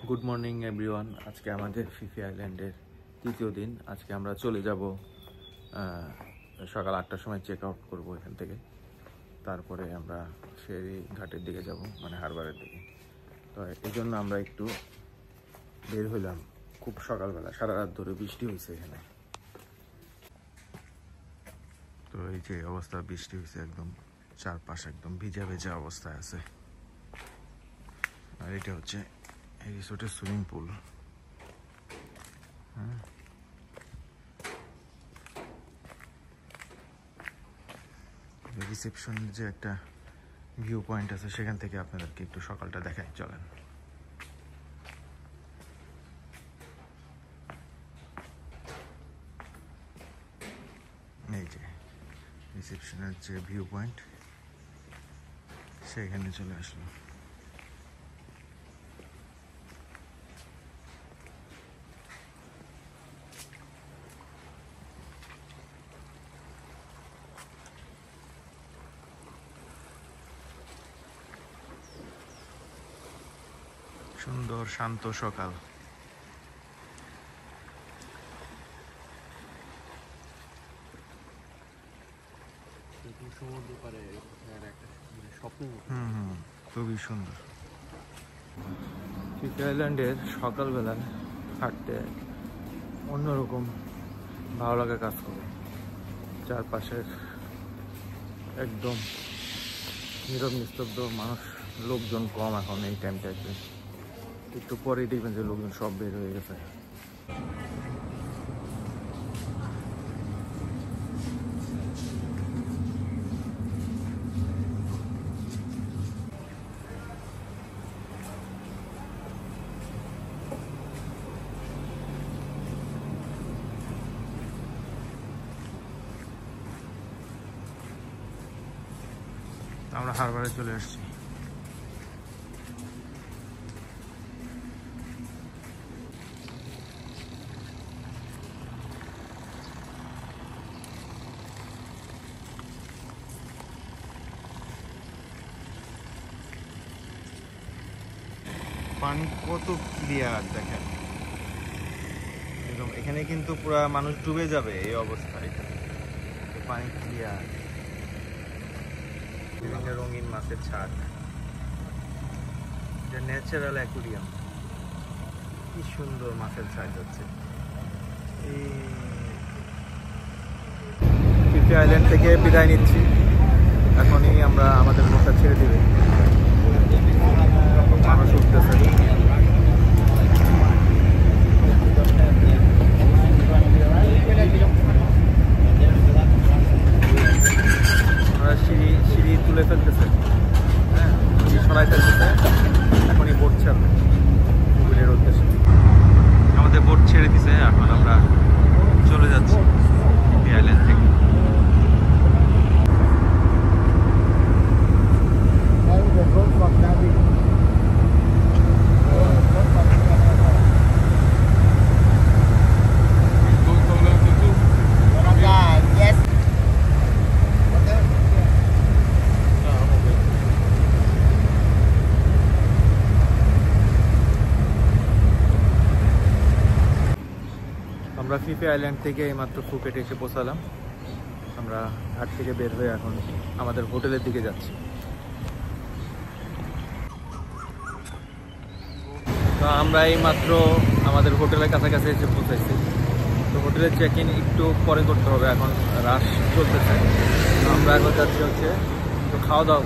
Good morning everyone. আজকে আমাদের Phi Phi আইল্যান্ডের তৃতীয় দিন। আজকে আমরা চলে যাব সকাল 8টার সময় চেক আউট করবো এখান থেকে। তারপরে আমরা ফেরি ঘাটের দিকে যাব, মানে হারবারের দিকে। তো এই জন্য আমরা একটু বের হইলাম খুব সকালবেলা। সারা রাত ধরে বৃষ্টি হয়েছে এখানে। তো এই যে অবস্থা, বৃষ্টি হয়েছে, একদম চারপাশ একদম ভিজা ভেজা অবস্থায় আছে। আর এটা হচ্ছে এই রিসোর্টের সুইমিং পুল। রিসেপশনের যে একটা ভিউ পয়েন্ট আছে, সেখান থেকে আপনাদেরকে একটু সকালটা দেখাই, চলেন। এই যে রিসেপশনের যে ভিউ পয়েন্ট, সেখানে চলে আসলো। সুন্দর শান্ত সকাল। খুবই সুন্দর। ফিফি আইল্যান্ডের সকালবেলা হাঁটতে অন্যরকম ভালো লাগা কাজ করে। চারপাশের একদম নীরব নিস্তব্ধ, মানুষ লোকজন কম এখন এই টাইমটাতে। একটু পরেই দেখবেন যে লোকজন সব বের হয়ে গেছে। আমরা হারবারে চলে আসছি। পানি কত ক্লিয়ার দেখেন, একদম এখানে কিন্তু পুরা মানুষ ডুবে যাবে এই অবস্থায়। পানি ক্লিয়ার, বিভিন্ন রঙিন মাছের ছাদ, এটা ন্যাচারাল অ্যাকুরিয়াম। কি সুন্দর মাছের ছাদ হচ্ছে। এই ফিফি আইল্যান্ড থেকে বিদায় নিচ্ছি। এখনই আমরা আমাদের নৌকা ছেড়ে দিবে, মানুষ উঠতেছে। সিঁড়ি তুলে ফেলতেছে, হ্যাঁ, সিঁড়ি সরাই ফেলতেছে। এখনই বোট ছাড়বে কুমিরের উদ্দেশ্যে। আমাদের বোট ছেড়ে দিছে, এখন আমরা চলে যাচ্ছি ফিফি আইল্যান্ড থেকে। আমরা ফিফি আইল্যান্ড থেকে এইমাত্র ফুকেটে এসে পৌঁছালাম। আমরা ঘাট থেকে বের হয়ে এখন আমাদের হোটেলের দিকে যাচ্ছি। তো আমরা এইমাত্র আমাদের হোটেলের কাছাকাছি এসে পৌঁছাইছি। তো হোটেলের চেক ইন একটু পরে করতে হবে, এখন রাশ চলতেছে। তো আমরা এখন যাচ্ছি হচ্ছে তো খাওয়া দাওয়া।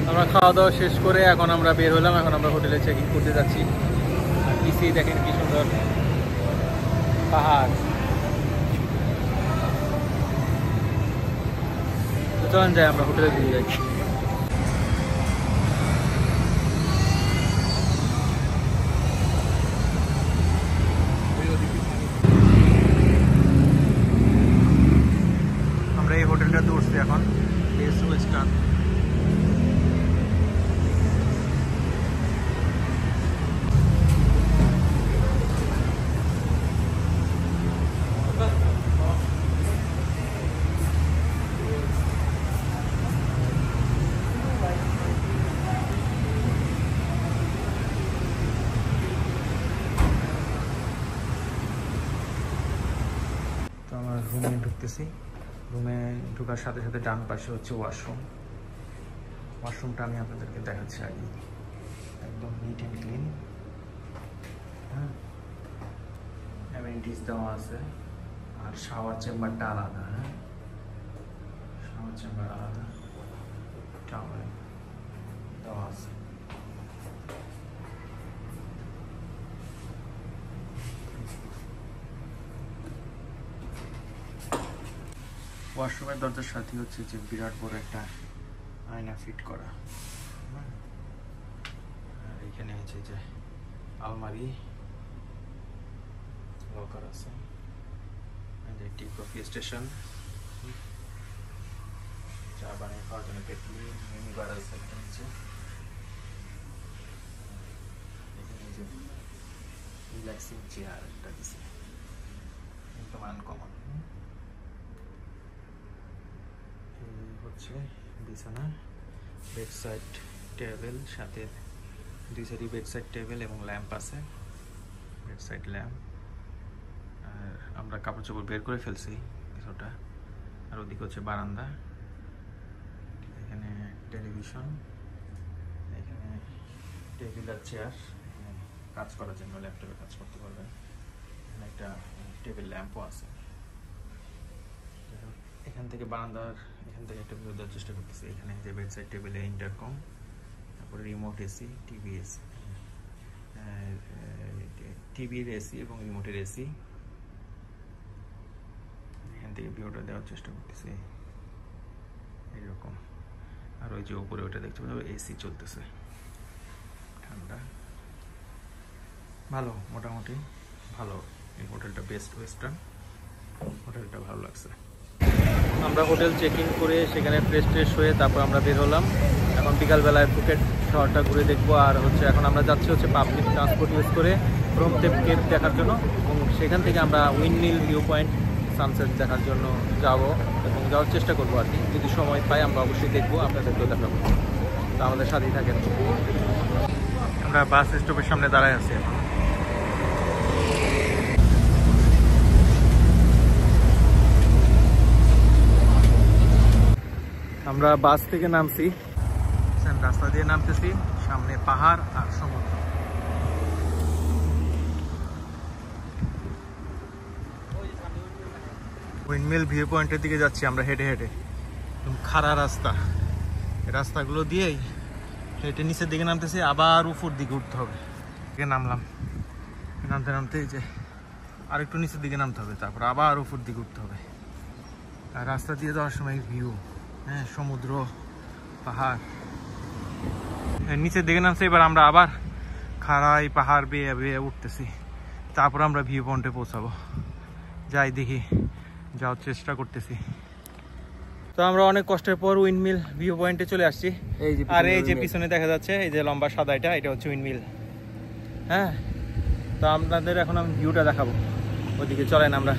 আমরা খাওয়া দাওয়া শেষ করে এখন আমরা বের হলাম। এখন আমরা হোটেলে চেক ইন করতে যাচ্ছি। আর পিছিয়ে দেখেন কি সুন্দর পাহাড়। তো চলেন যাই, আমরা হোটেলের দিকে যাই। আমরা এই হোটেলটাতে উঠছি এখন। এখন বেস্ট ওয়েস্টার্ন। আমার রুমে ঢুকতেছি। রুমে ঢোকার সাথে সাথে ডান পাশে হচ্ছে ওয়াশরুম। ওয়াশরুমটা আমি আপনাদেরকে দেখাচ্ছি আগে। একদম নিট অ্যান্ড ক্লিন, হ্যাঁ, অ্যামেনিটিস দেওয়া আছে। আর শাওয়ার চেম্বারটা আলাদা, হ্যাঁ, শাওয়ার চেম্বার আলাদা, টাওয়েল দেওয়া আছে। ওয়াশরুমের দরজার সাথে হচ্ছে যে বিরাট বড় একটা আয়না ফিট করা। আর এখানে হচ্ছে যে আলমারি, লকার আছে, টি কফি স্টেশন, চা বানিয়ে খাওয়ার জন্য কেটলি, মিনি বার আছে একটা নিচে। এখানে যে রিল্যাক্সিং চেয়ার একটা দিছে, একদম আনকমন। হচ্ছে বিছানা, বেড সাইড টেবিল, সাথে দুই সাইডে বেড সাইড টেবিল এবং ল্যাম্প আছে, বেড সাইড ল্যাম্প। আর আমরা কাপড় চোপড় বের করে ফেলছি কিছুটা। আর ওদিকে হচ্ছে বারান্দা, এখানে টেলিভিশন, এখানে টেবিল আর চেয়ার, এখানে কাজ করার জন্য ল্যাপটপে কাজ করতে পারবেন। এখানে একটা টেবিল ল্যাম্পও আছে। এখান থেকে বারান্দার এখান থেকে একটা ভিউ দেওয়ার চেষ্টা করতেছি। এখানে যে বেড সাইড টেবিলে ইন্টারকম, তারপরে রিমোট এসি, টিভির এসি এবং রিমোটের এসি। এখান থেকে ভিউটা দেওয়ার চেষ্টা করতেছি এইরকম। আর ওই যে উপরে ওটা দেখতে পাচ্ছি এসি চলতেছে, ঠান্ডা, ভালো, মোটামুটি ভালো। এই হোটেলটা বেস্ট ওয়েস্টার্ন, হোটেলটা ভালো লাগছে। আমরা হোটেল চেক ইন করে সেখানে ফ্রেশ ট্রেশ হয়ে তারপর আমরা বের হলাম। এখন বিকালবেলায় ফুকেট শহরটা ঘুরে দেখবো। আর হচ্ছে এখন আমরা যাচ্ছি হচ্ছে পাবলিক ট্রান্সপোর্ট ইউজ করে ব্রহ্মদেব কেভ দেখার জন্য, এবং সেখান থেকে আমরা উইন্ডমিল ভিউ পয়েন্ট সানসেট দেখার জন্য যাব এবং যাওয়ার চেষ্টা করবো আর কি। যদি সময় পাই আমরা অবশ্যই দেখবো, আপনাদেরকেও দেখাবো। তো আমাদের সাথেই থাকেন। আমরা বাস স্টপের সামনে দাঁড়ায় আছি এখন। আমরা বাস থেকে নামছি, রাস্তা দিয়ে নামতেছি, সামনে পাহাড় আর সমুদ্র। উইন্ডমিল ভিউ পয়েন্টের দিকে যাচ্ছি আমরা হেঁটে হেঁটে। খাড়া রাস্তা, রাস্তাগুলো দিয়েই হেঁটে নিচের দিকে নামতেছি, আবার উপর দিকে উঠতে হবে। নামলাম, নামতে নামতে যে আর একটু নিচের দিকে নামতে হবে, তারপর আবার উপর দিকে উঠতে হবে। আর রাস্তা দিয়ে যাওয়ার সময় ভিউ, হ্যাঁ, সমুদ্র, পাহাড়। নিচের দিকে নামছে, এবার আমরা আবার খাড়াই পাহাড় বেয়ে বেয়ে উঠতেছি, তারপর আমরা ভিউ পয়েন্টে পৌঁছাবো। যাই দেখি, যাওয়ার চেষ্টা করতেছি। তো আমরা অনেক কষ্টের পর উইন্ডমিল ভিউ পয়েন্টে চলে আসছি। আর এই যে পিছনে দেখা যাচ্ছে এই যে লম্বা সাদা, এটা হচ্ছে উইন্ডমিল। হ্যাঁ, তো আপনাদের এখন আমি ভিউটা দেখাবো। ওইদিকে চলেন, আমরা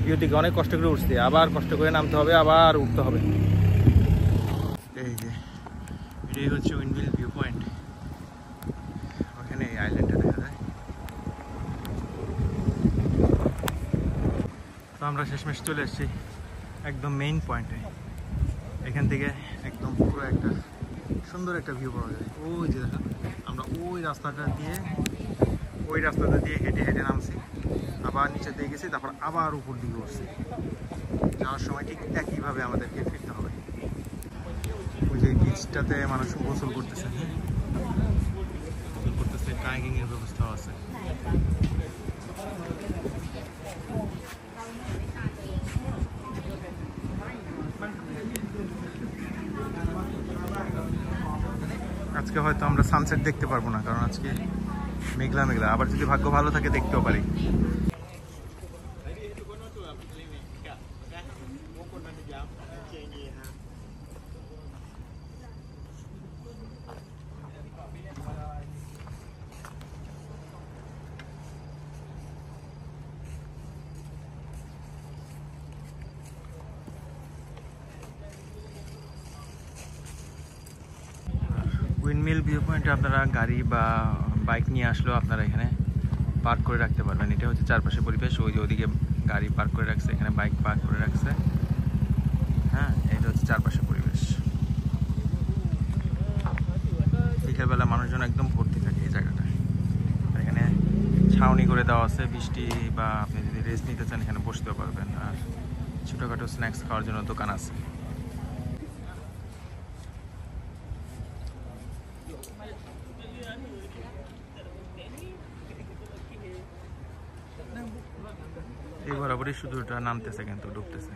ভিউ দিকে অনেক কষ্ট করে উঠছি, আবার কষ্ট করে নামতে হবে, আবার উঠতে হবে। এই যে এটাই হচ্ছে উইন্ডমিল ভিউ পয়েন্ট। ওখানে এই আইল্যান্ডটা দেখা যায়। তো আমরা শেষমেশ চলে এসেছি একদম মেইন পয়েন্টে। এখান থেকে একদম পুরো একটা সুন্দর একটা ভিউ পাওয়া যায়। ওই যে দেখা, আমরা ওই রাস্তাটা দিয়ে হেঁটে হেঁটে নামছি, আবার নিচে দিয়ে গেছি, তারপর আবার উপর দিকে উঠছি। যাওয়ার সময় ঠিক একইভাবে আমাদেরকে ফিরতে হবে। ওই যে বিচটাতে মানুষ গোসল করতেছে, গোসল করতেছে, কায়াকিং এর ব্যবস্থাও আছে। আজকে হয়তো আমরা সানসেট দেখতে পারবো না, কারণ আজকে মেঘলা মেঘলা। আবার যদি ভাগ্য ভালো থাকে দেখতেও পারি। উইন্ডমিল ভিউ পয়েন্টে আপনারা গাড়ি বা বাইক নিয়ে আসলেও আপনারা এখানে পার্ক করে রাখতে পারবেন। এটা হচ্ছে চারপাশে পরিবেশ, ওই যে ওদিকে গাড়ি পার্ক করে রাখছে, এখানে বাইক পার্ক করে রাখছে। হ্যাঁ, এটা হচ্ছে চারপাশে পরিবেশ। বিকেলবেলা মানুষজন একদম ভর্তি থাকে এই জায়গাটায়। এখানে ছাউনি করে দেওয়া আছে, বৃষ্টি বা আপনি যদি রেস্ট নিতে চান এখানে বসতেও পারবেন। আর ছোটোখাটো স্ন্যাক্স খাওয়ার জন্য দোকান আছে। এই বরাবরই শুধু ওটা নামতেছে কিন্তু ডুবতেছে।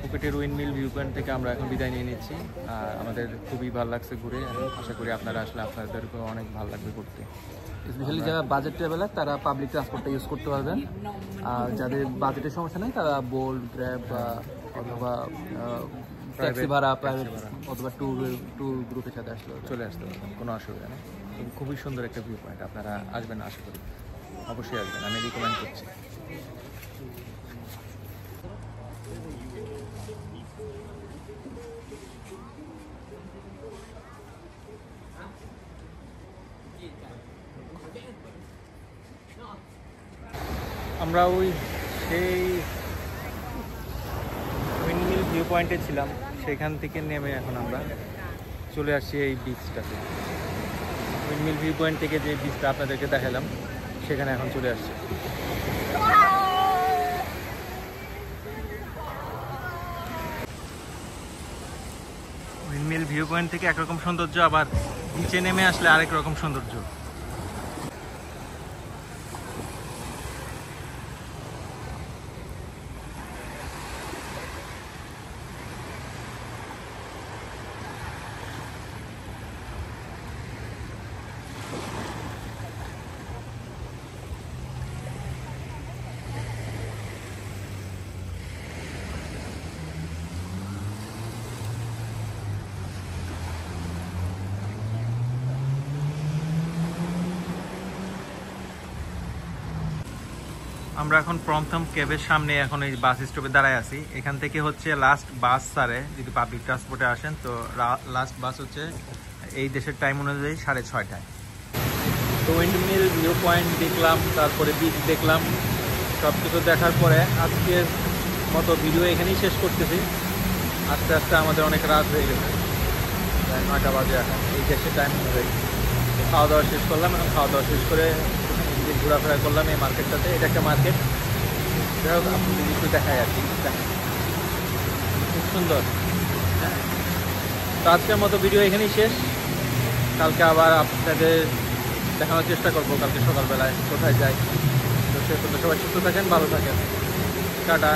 ফুকেটের উইন্ডমিল ভিউ পয়েন্ট থেকে আমরা এখন বিদায় নিয়ে নিচ্ছি। আর আমাদের খুবই ভালো লাগছে ঘুরে। আশা করি আপনারা আসলে আপনাদেরকেও অনেক ভালো লাগবে ঘুরতে। স্পেশালি যারা বাজেট ট্রাভেলার তারা পাবলিক ট্রান্সপোর্টটা ইউজ করতে পারবেন। আর যাদের বাজেটের সমস্যা নেই তারা বোল্ট, গ্র্যাব বা অথবা ট্যাক্সি ভাড়া, প্রাইভেট অথবা ট্যুর গ্রুপের সাথে চলে আসতে পারবেন, কোনো অসুবিধা নেই। খুবই সুন্দর একটা ভিউ পয়েন্ট, আপনারা আসবেন আশা করি, অবশ্যই আসবেন, আমি রিকমেন্ড করছি। আমরা সেই উইন্ডমিল ভিউ পয়েন্টে ছিলাম, সেখান থেকে নেমে এখন আমরা চলে আসছি এই বিচটাতে। উইন্ডমিল ভিউ পয়েন্ট থেকে যে বিচটা আপনাদেরকে দেখালাম সেখানে এখন চলে আসছি। উইন্ডমিল ভিউ পয়েন্ট থেকে একরকম সৌন্দর্য, আবার নিচে নেমে আসলে আরেক রকম সৌন্দর্য। আমরা এখন প্রথম কেবের সামনে এখন এই বাস স্টপে দাঁড়ায় আছি। এখান থেকে হচ্ছে লাস্ট বাস ছাড়ে যদি পাবলিক ট্রান্সপোর্টে আসেন, তো লাস্ট বাস হচ্ছে এই দেশের টাইম অনুযায়ী 6:30টায়। তো উইন্ডমিল ভিউ পয়েন্ট দেখলাম, তারপরে বিচ দেখলাম, সব কিছু দেখার পরে আজকের মতো ভিডিও এখানেই শেষ করতেছি। আস্তে আস্তে আমাদের অনেক রাত হয়ে গেছে, 9টা বাজে এখন এই দেশের টাইম অনুযায়ী। খাওয়া দাওয়া শেষ করলাম, এখন খাওয়া দাওয়া শেষ করে ঘোরাফেরা করলাম এই মার্কেটটাতে। এটা একটা মার্কেট, যাই হোক আপনাদের একটু দেখাই আর কি, খুব সুন্দর। হ্যাঁ, তো আজকের মতো ভিডিও এখানেই শেষ। কালকে আবার আপনাদের দেখানোর চেষ্টা করবো কালকে সকালবেলায় কোথায় যাই। তো সে সবাই সুস্থ থাকেন, ভালো থাকেন, টাটা।